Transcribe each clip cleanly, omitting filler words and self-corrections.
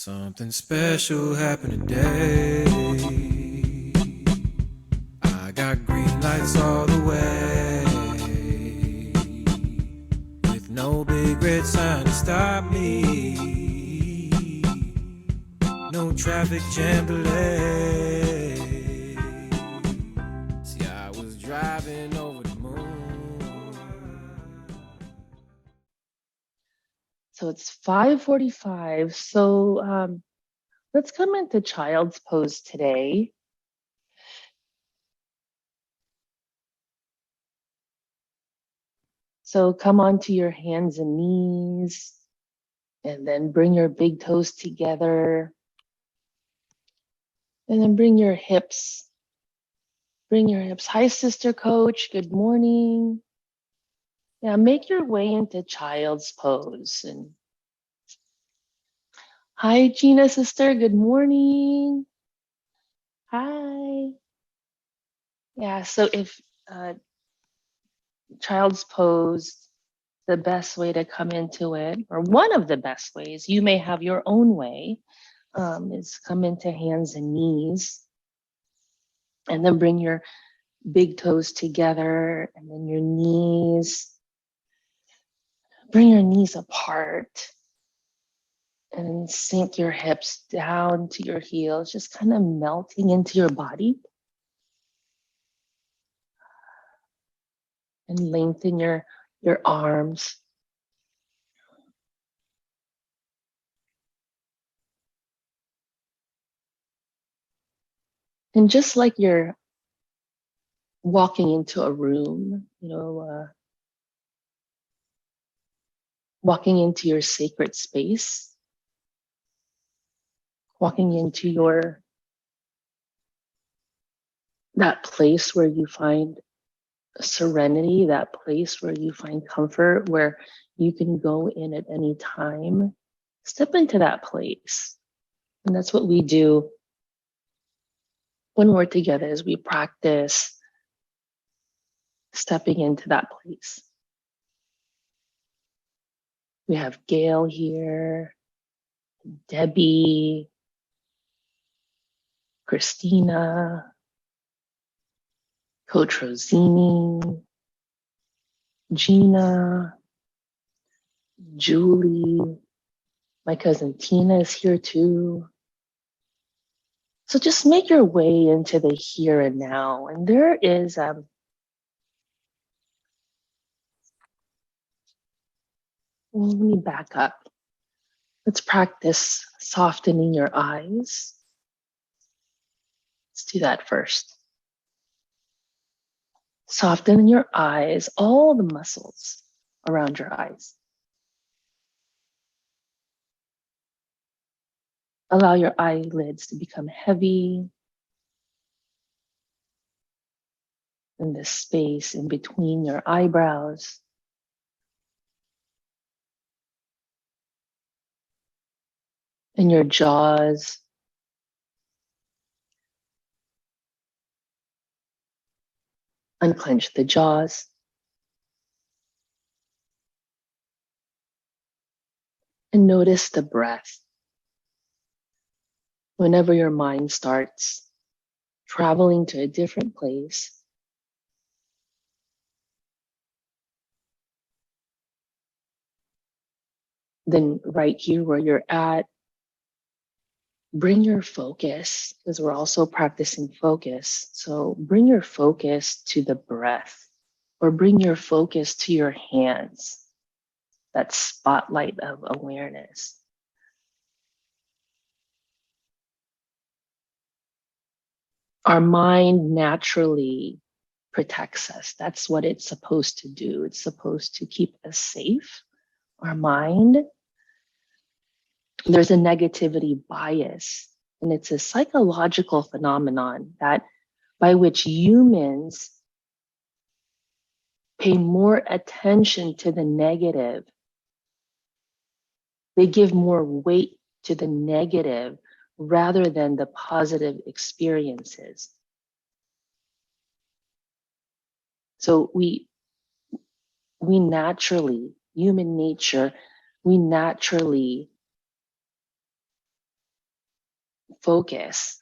Something special happened today. I got green lights all the way, with no big red sign to stop me. No traffic jam delay. See, I was driving over the moon. So it's 5:45. So let's come into child's pose today. So come onto your hands and knees, and then bring your big toes together. And then bring your hips. Bring your hips. Hi, Sister Coach. Good morning. Yeah, make your way into child's pose. And hi, Gina, sister. Good morning. Hi. Yeah, so if child's pose, the best way to come into it, or one of the best ways, you may have your own way, is come into hands and knees, and then bring your big toes together, and then your knees, bring your knees apart, and sink your hips down to your heels, just kind of melting into your body, and lengthen your arms. And just like you're walking into a room, walking into your sacred space, walking into that place where you find serenity, that place where you find comfort, where you can go in at any time. Step into that place. And that's what we do when we're together, is we practice stepping into that place. We have Gail here, Debbie, Christina, Coach Rosini, Gina, Julie, my cousin Tina is here too. So just make your way into the here and now. And there is, let me back up. Let's practice softening your eyes. Let's do that first. Soften your eyes, all the muscles around your eyes. Allow your eyelids to become heavy. In the space in between your eyebrows. And your jaws. Unclench the jaws. And notice the breath. Whenever your mind starts traveling to a different place, then right here where you're at, bring your focus, because we're also practicing focus. So bring your focus to the breath, or bring your focus to your hands, that spotlight of awareness. Our mind naturally protects us. That's what it's supposed to do. It's supposed to keep us safe. Our mind, there's a negativity bias, and it's a psychological phenomenon that by which humans pay more attention to the negative. They give more weight to the negative rather than the positive experiences. So we naturally, human nature, we naturally focus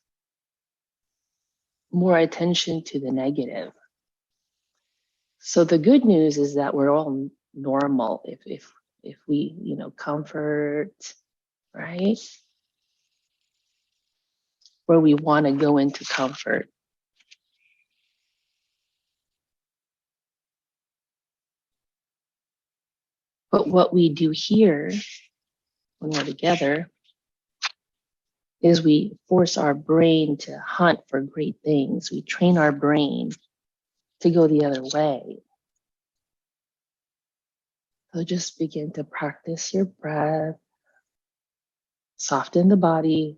more attention to the negative. So the good news is that we're all normal if we, comfort, right? Where we want to go into comfort. But what we do here when we're together is we force our brain to hunt for great things. We train our brain to go the other way. So just begin to practice your breath, soften the body.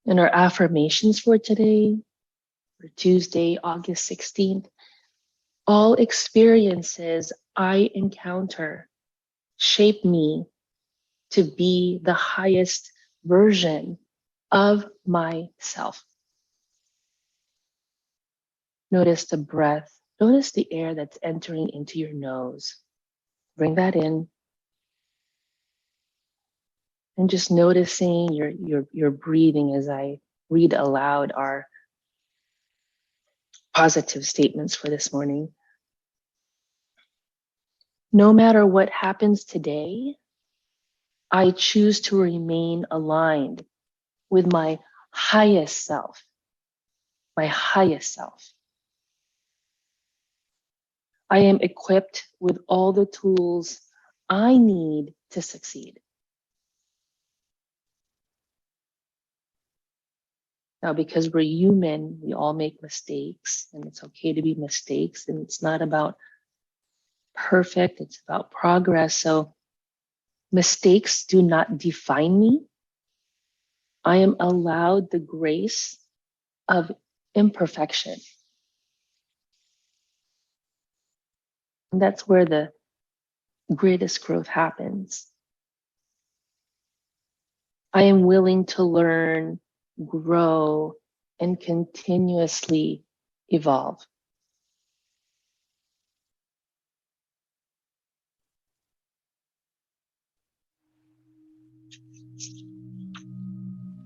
And our affirmations for today, for Tuesday, August 16th, all experiences I encounter shape me to be the highest version of myself. Notice the breath. Notice the air that's entering into your nose. Bring that in. And just noticing your breathing as I read aloud our positive statements for this morning. No matter what happens today, I choose to remain aligned with my highest self. My highest self. I am equipped with all the tools I need to succeed. Now, because we're human, we all make mistakes, and it's okay to be mistakes, and it's not about perfect, it's about progress. So mistakes do not define me. I am allowed the grace of imperfection. And that's where the greatest growth happens. I am willing to learn, grow, and continuously evolve.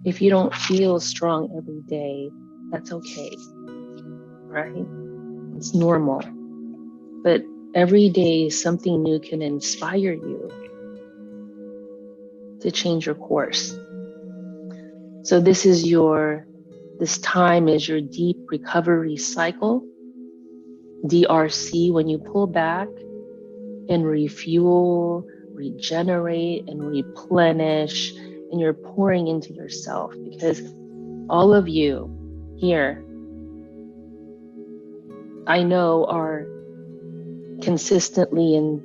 If you don't feel strong every day, that's okay, right? It's normal. But every day, something new can inspire you to change your course. So this time is your deep recovery cycle, DRC, when you pull back and refuel, regenerate, and replenish, and you're pouring into yourself, because all of you here, I know, are consistently in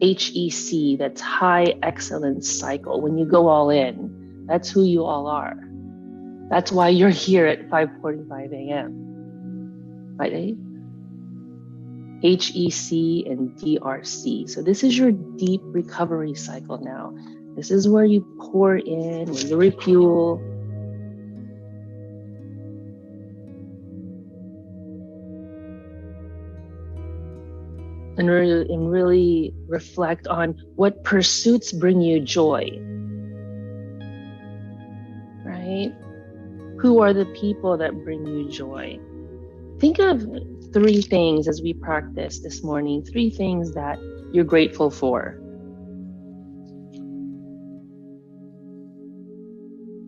HEC, that's high excellence cycle. When you go all in, that's who you all are. That's why you're here at 5:45 a.m. Right? HEC and DRC. So this is your deep recovery cycle now. This is where you pour in, where you refuel. And really reflect on what pursuits bring you joy, right? Who are the people that bring you joy? Think of 3 things as we practice this morning, 3 things that you're grateful for.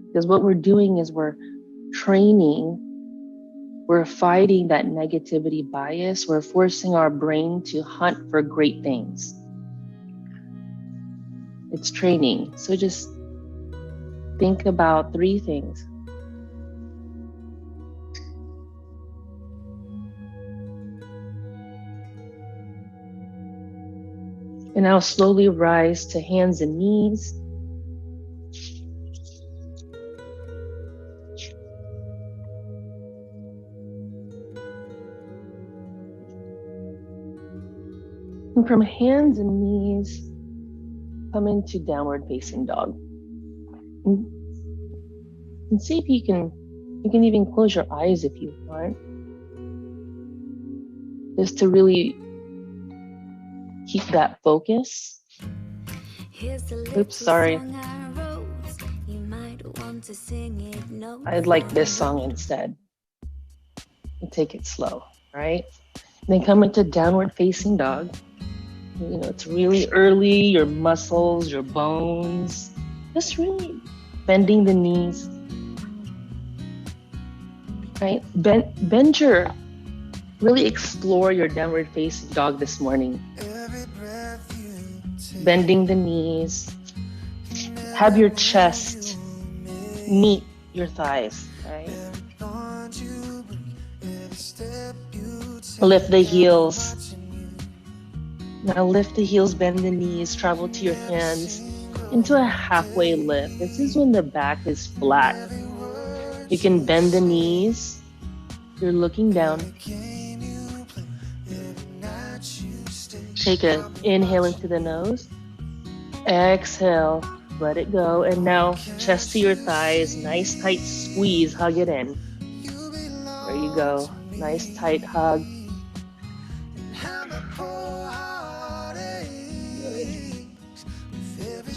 Because what we're doing is we're training, we're fighting that negativity bias, we're forcing our brain to hunt for great things. It's training. So just think about 3 things. And now slowly rise to hands and knees. And from hands and knees, come into downward facing dog. And see if you can even close your eyes if you want. Just to really keep that focus. Oops, sorry. I'd like this song instead. And take it slow, right? Then come into downward facing dog. You know, it's really early, your muscles, your bones, just really bending the knees, right? Bend your, really explore your downward facing dog this morning. Bending the knees, have your chest meet your thighs, right? Lift the heels. Now lift the heels, bend the knees, travel to your hands into a halfway lift. This is when the back is flat. You can bend the knees. You're looking down. Take an inhale into the nose. Exhale, let it go. And now chest to your thighs, nice tight squeeze, hug it in. There you go, nice tight hug.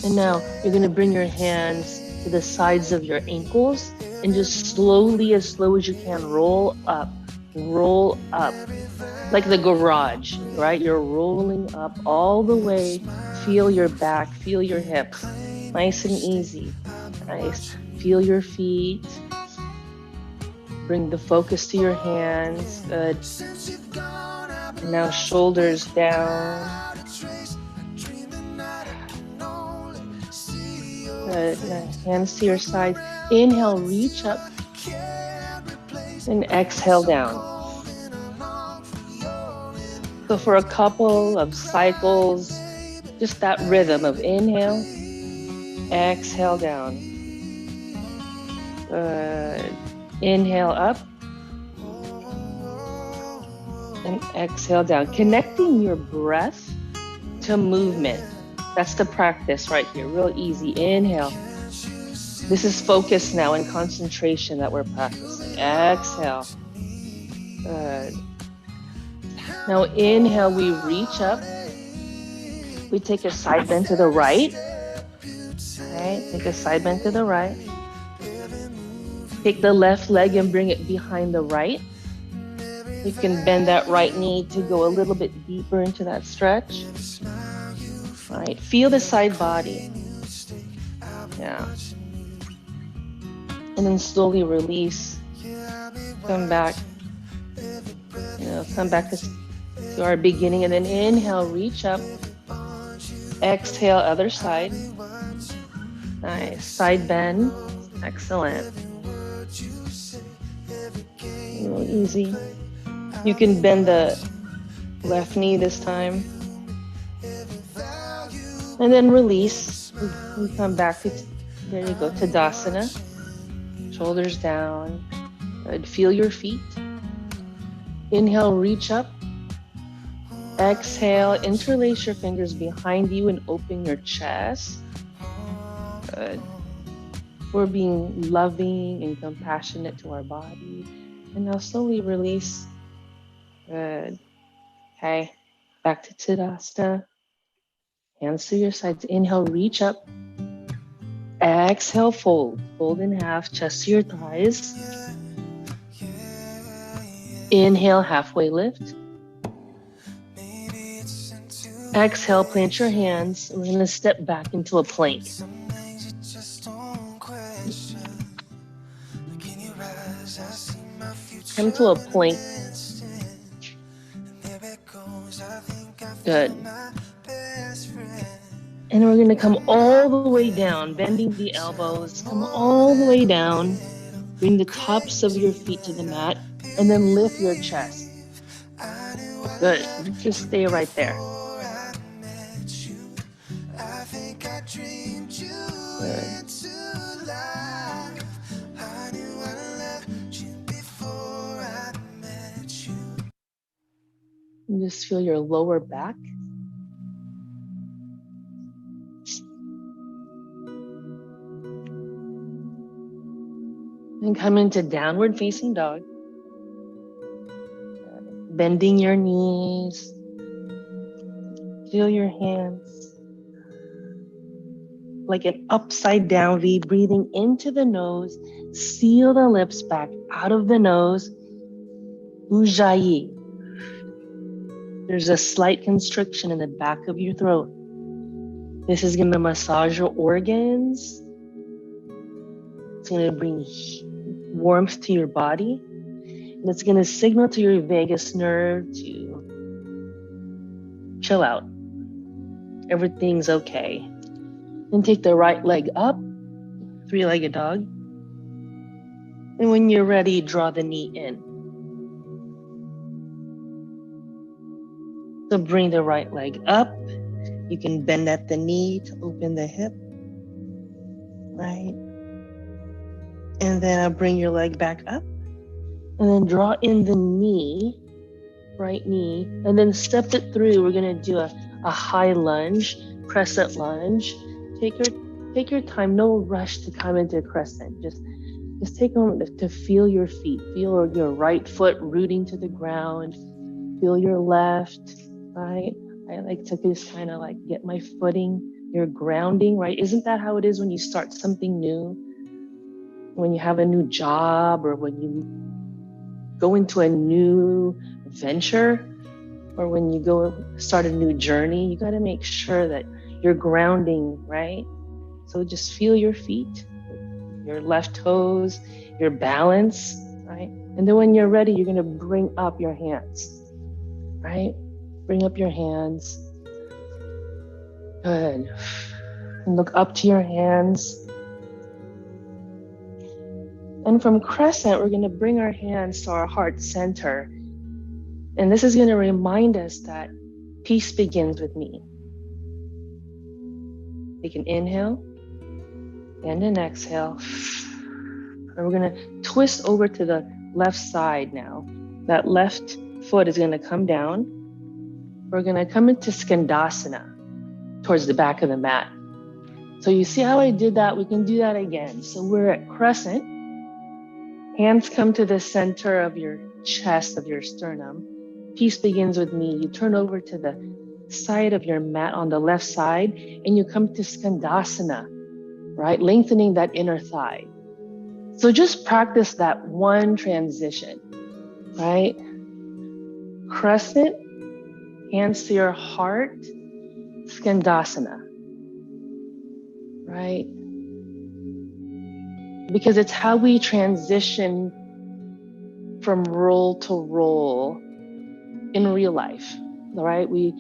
And now you're gonna bring your hands to the sides of your ankles and just slowly, as slow as you can, roll up, like the garage, right? You're rolling up all the way. Feel your back, feel your hips, nice and easy, nice. Feel your feet. Bring the focus to your hands, good. And now shoulders down. Good, now hands to your sides. Inhale, reach up. And exhale down. So for a couple of cycles, just that rhythm of inhale, exhale down. Good. Inhale up. And exhale down. Connecting your breath to movement. That's the practice right here, real easy. Inhale. This is focus now and concentration that we're practicing. Exhale. Good. Now inhale, we reach up. We take a side bend to the right. Okay, take a side bend to the right. Take the left leg and bring it behind the right. You can bend that right knee to go a little bit deeper into that stretch. All right, feel the side body. Yeah. And then slowly release. Come back. Come back to our beginning, and then inhale, reach up. Exhale, other side. Nice. Side bend. Excellent. Real easy. You can bend the left knee this time. And then release. We come back to, there you go, Tadasana. Shoulders down. Good. Feel your feet. Inhale, reach up. Exhale, interlace your fingers behind you and open your chest. Good. We're being loving and compassionate to our body. And now slowly release. Good. Okay. Back to Tadasana. Hands to your sides. Inhale, reach up. Exhale, fold. Fold in half, chest to your thighs. Inhale, halfway lift. Exhale, plant your hands. We're going to step back into a plank. Come to a plank. Good. And we're going to come all the way down, bending the elbows. Come all the way down. Bring the tops of your feet to the mat. And then lift your chest. Good. Just stay right there. Good. And just feel your lower back. And come into downward facing dog. bending your knees. Feel your hands like an upside down V, breathing into the nose. Seal the lips back out of the nose. Ujjayi. There's a slight constriction in the back of your throat. This is going to massage your organs. It's going to bring warmth to your body. And it's going to signal to your vagus nerve to chill out. Everything's okay. Then take the right leg up, three-legged dog. And when you're ready, draw the knee in. So bring the right leg up. You can bend at the knee to open the hip, right? And then I'll bring your leg back up. And then draw in the knee, right knee, and then step it through. We're gonna do a high lunge, crescent lunge. Take your time, no rush to come into a crescent. Just take a moment to feel your feet. Feel your right foot rooting to the ground. Feel your left, right? I like to just kind of like get my footing, your grounding, right? Isn't that how it is when you start something new? When you have a new job or when you go into a new venture or when you go start a new journey, you got to make sure that you're grounding, right? So just feel your feet, your left toes, your balance, right? And then when you're ready, you're going to bring up your hands, right? Bring up your hands. Good. And look up to your hands. And from crescent, we're going to bring our hands to our heart center. And this is going to remind us that peace begins with me. Take an inhale and an exhale. And we're going to twist over to the left side now. That left foot is going to come down. We're going to come into Skandasana towards the back of the mat. So you see how I did that? We can do that again. So we're at crescent. Hands come to the center of your chest, of your sternum. Peace begins with me. You turn over to the side of your mat on the left side and you come to Skandasana, right? Lengthening that inner thigh. So just practice that one transition, right? Crescent, hands to your heart, Skandasana, right? Because it's how we transition from role to role in real life, all right? We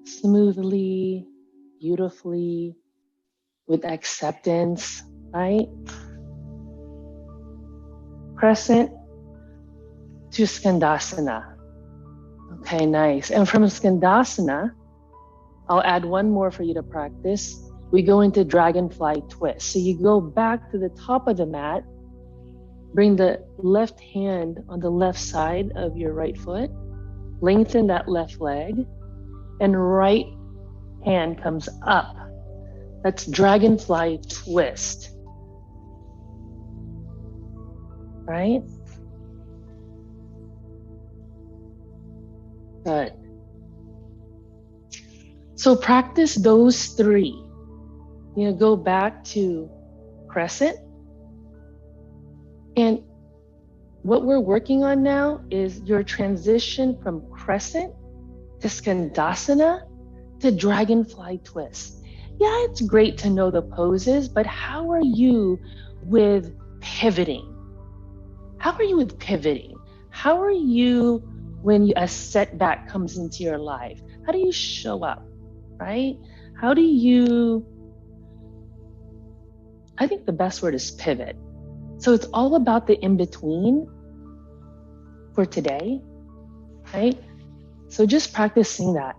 smoothly, beautifully, with acceptance, right? Crescent to Skandasana. Okay, nice. And from Skandasana, I'll add one more for you to practice. We go into dragonfly twist. So you go back to the top of the mat, bring the left hand on the left side of your right foot, lengthen that left leg, and right hand comes up. That's dragonfly twist. Right? Good. So practice those three. Go back to crescent. And what we're working on now is your transition from crescent to Skandasana to dragonfly twist. Yeah, it's great to know the poses, but how are you with pivoting? How are you with pivoting? How are you when a setback comes into your life? How do you show up, right? How do you, I think the best word is pivot. So it's all about the in-between for today, right? So just practicing that.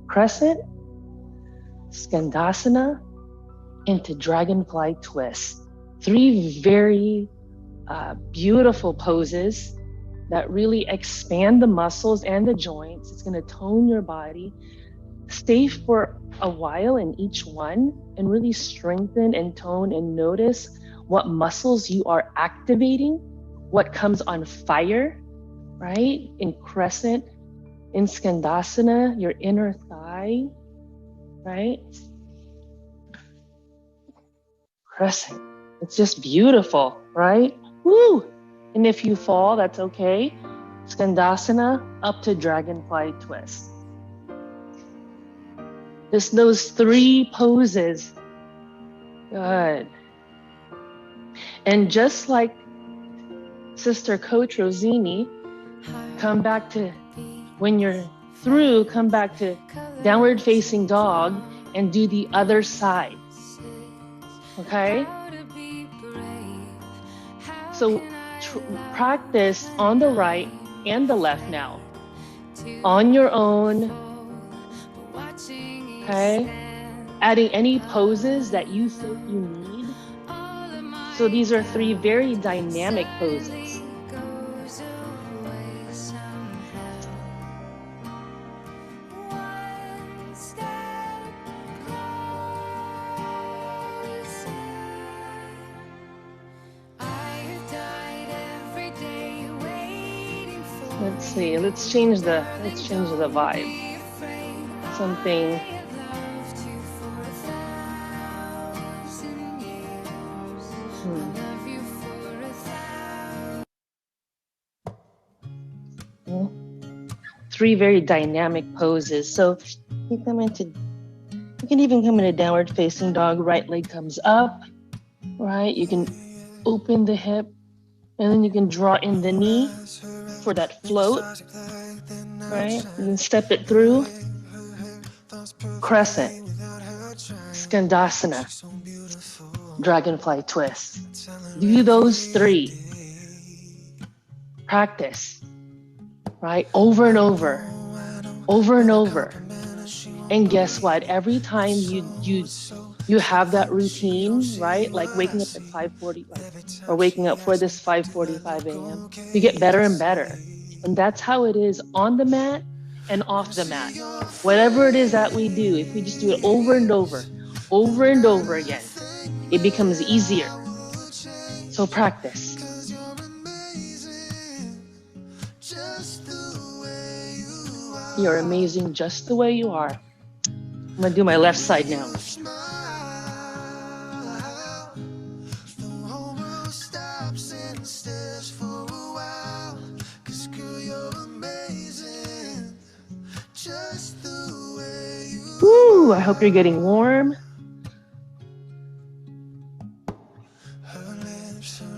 Crescent, Skandasana, into dragonfly twist. Three very beautiful poses that really expand the muscles and the joints. It's going to tone your body. Stay for a while in each one and really strengthen and tone and notice what muscles you are activating what comes on fire, right? In crescent, in Skandasana, your inner thigh, right? Crescent. It's just beautiful, right? Woo! And if you fall, that's okay. Skandasana up to dragonfly twist. Just those 3 poses. Good. And just like Sister Coach Rosini, come back to, when you're through, come back to downward facing dog and do the other side. Okay? So practice on the right and the left now. On your own. Okay? Adding any poses that you think you need. So these are 3 very dynamic poses. Let's see. Let's change the vibe. Something. Three very dynamic poses. So you can even come into downward facing dog. Right leg comes up, right? You can open the hip, and then you can draw in the knee for that float, right? You can step it through. Crescent, Skandasana, dragonfly twist. Do those 3. Practice, right? Over and over, over and over. And guess what? Every time you have that routine, right? Like waking up at 5:40, or waking up for this 5:45 a.m., you get better and better. And that's how it is on the mat and off the mat. Whatever it is that we do, if we just do it over and over again, it becomes easier. So practice. You're amazing just the way you are. I'm gonna do my left side now. Woo, I hope you're getting warm.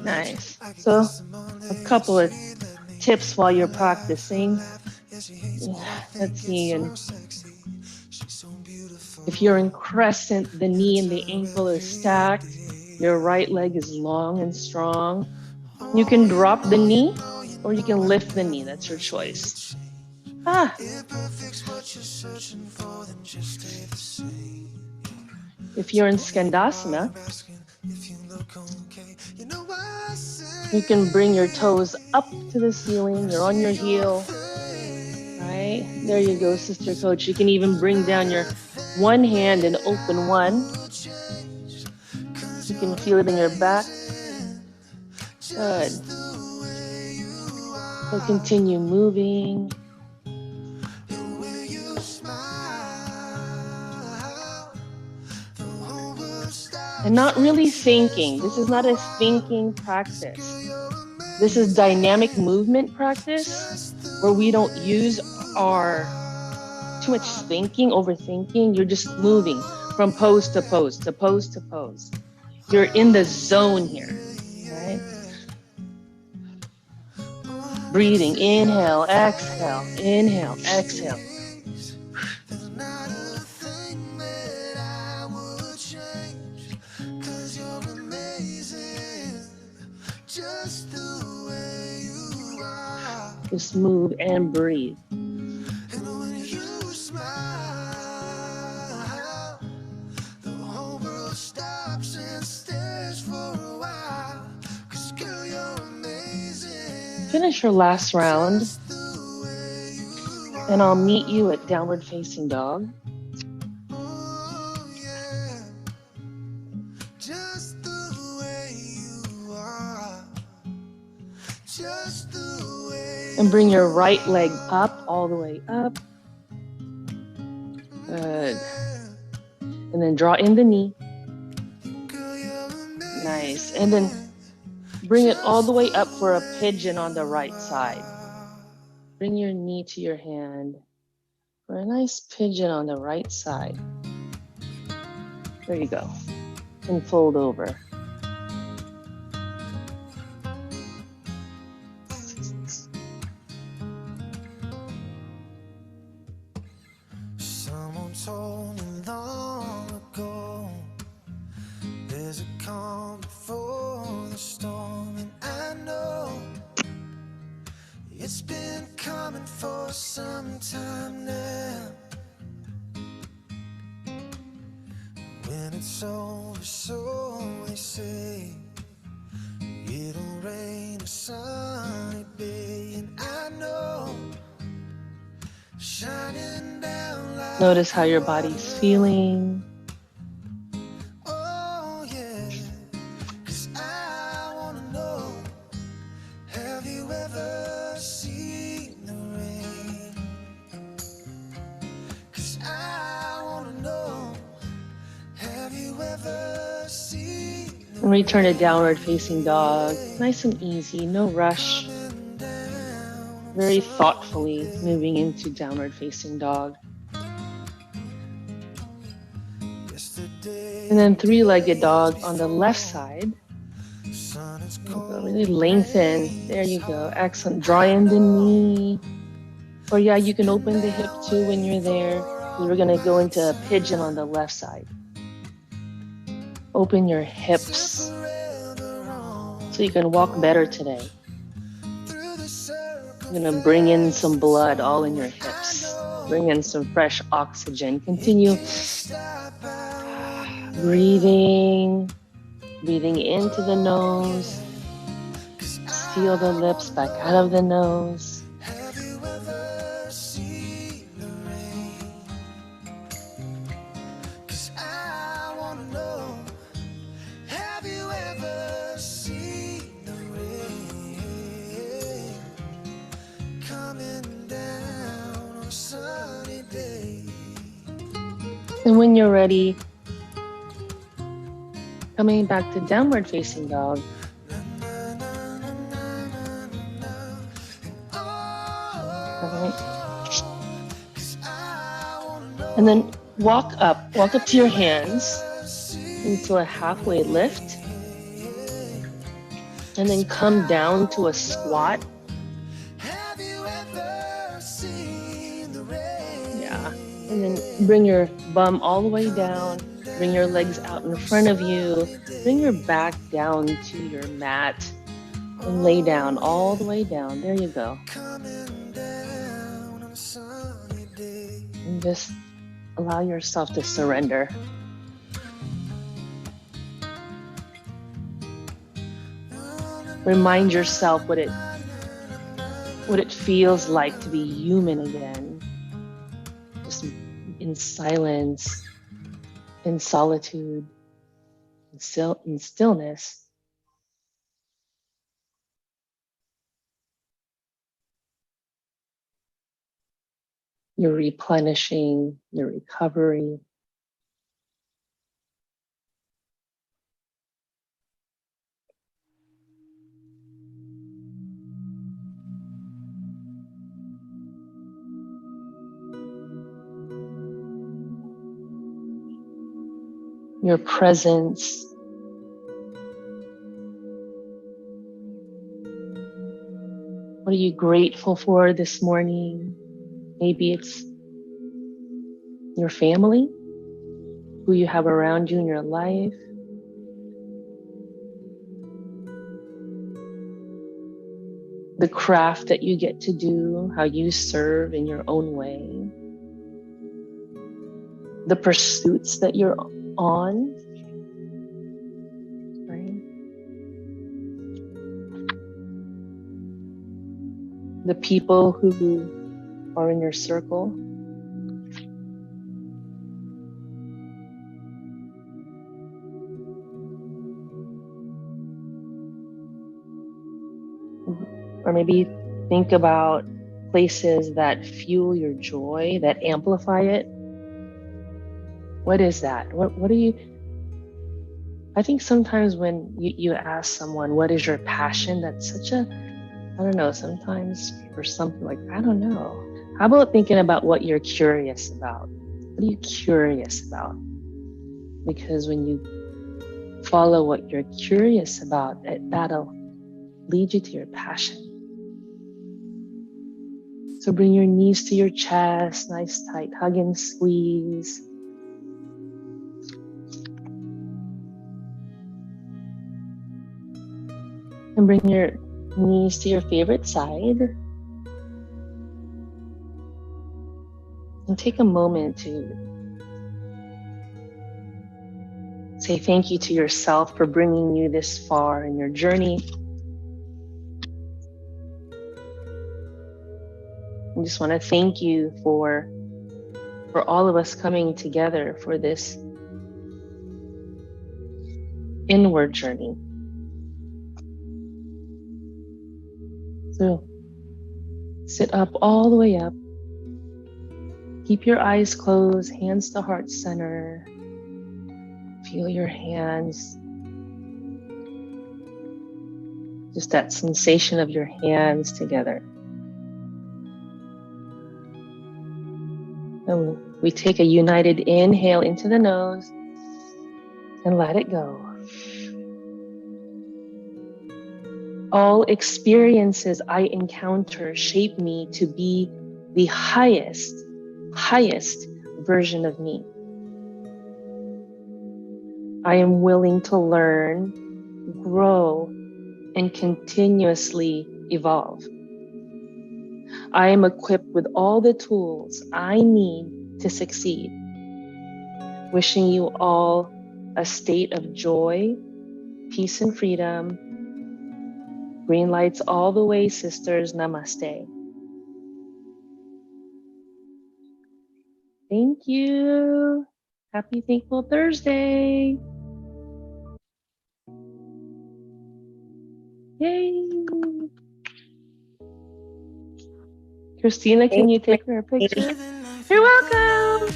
Nice. So a couple of tips while you're practicing. Let's see. And if you're in crescent, the knee and the ankle is stacked. Your right leg is long and strong. You can drop the knee or you can lift the knee. That's your choice. If you're in Skandasana, you can bring your toes up to the ceiling. You're on your heel. Right? There you go, Sister Coach. You can even bring down your one hand and open one. You can feel it in your back. Good. So continue moving. And not really thinking. This is not a thinking practice. This is dynamic movement practice where we don't use too much thinking, overthinking. You're just moving from pose to pose to pose to pose. You're in the zone here, right? Breathing, inhale, exhale, inhale, exhale. Just move and breathe. Finish your last round, and I'll meet you at downward facing dog. And bring your right leg up, all the way up. Good. And then draw in the knee. Nice. And then bring it all the way up for a pigeon on the right side. Bring your knee to your hand for a nice pigeon on the right side. There you go. And fold over. Someone told me long ago, there's a calm before the storm, and I know it's been coming for some time now. When it's over, so they say, it'll rain a sunny day, and I know shining down like, Notice how your body's feeling. oh yeah, 'cause I wanna know, have you ever seen the rain? 'Cause I wanna know, have you ever seen the And return to downward facing dog. Nice and easy, no rush. rain down? Very thoughtfully moving into downward facing dog. Yesterday, And then three-legged dog on the left side. sun is There you go. cold. Really lengthen. There you go. Excellent. Draw in the knee. Or yeah, you can open the hip too when you're there. We're going to go into a pigeon on the left side. Open your hips so you can walk better today. You're going to bring in some blood all in your hips. Bring in some fresh oxygen. Continue breathing. Breathing into the nose. Seal the lips back out of the nose. Have you ever seen the rain? 'Cause I wanna know, have you ever seen the rain coming down on a sunny day? And when you're ready, coming back to downward facing dog. Alright. And then walk up to your hands into a halfway lift. And then come down to a squat. Have you ever seen the rain? Yeah. And then bring your bum all the way down. Bring your legs out in front of you. Bring your back down to your mat. And lay down all the way down. There you go. Coming down on a sunny day. And just allow yourself to surrender. Remind yourself what it feels like to be human again. Just in silence, in solitude, in stillness. You're replenishing your recovery. Your presence. What are you grateful for this morning? Maybe it's your family, who you have around you in your life. The craft that you get to do, how you serve in your own way. The pursuits that you're on. Right? The people who are in your circle. Or maybe think about places that fuel your joy, that amplify it. What is that? What do you? I think sometimes when you ask someone, what is your passion? That's such a, I don't know, sometimes for something like, I don't know. How about thinking about what you're curious about? What are you curious about? Because when you follow what you're curious about, that'll lead you to your passion. So bring your knees to your chest, nice tight hug and squeeze. And bring your knees to your favorite side. And take a moment to say thank you to yourself for bringing you this far in your journey. I just want to thank you for all of us coming together for this inward journey. So sit up all the way up. Keep your eyes closed, hands to heart center. Feel your hands. Just that sensation of your hands together. And we take a united inhale into the nose and let it go. All experiences I encounter shape me to be the highest version of me. I am willing to learn, grow, and continuously evolve. I am equipped with all the tools I need to succeed. Wishing you all a state of joy, peace, and freedom. Green lights all the way, sisters. Namaste. Thank you. Happy Thankful Thursday. Yay. Christina, can you take her a picture? You're welcome.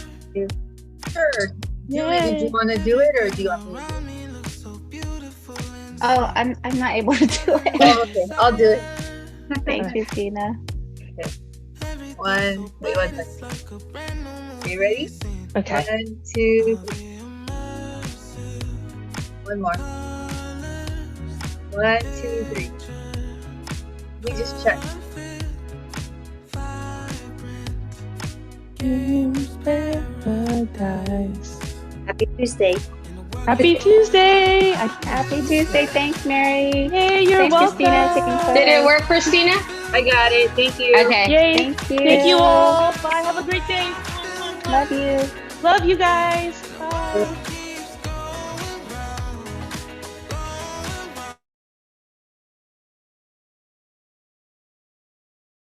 Sure. Did you want to do it or do you want me to do it? Oh, I'm not able to do it. Oh, okay, I'll do it. Thanks, Christina. Okay. Wait 1 second. Are you ready? Okay. 1, 2, 3. One more. 1, 2, 3. We just check. Paradise. Happy Tuesday. Happy Tuesday. Happy Tuesday. Thanks, Mary. Hey, you're Thanks, welcome. Christina. Taking photos. Did it work, Christina? I got it. Thank you. Okay. Yay. Thank you. Thank you all. Bye. Have a great day. Love you. Love you guys. Bye.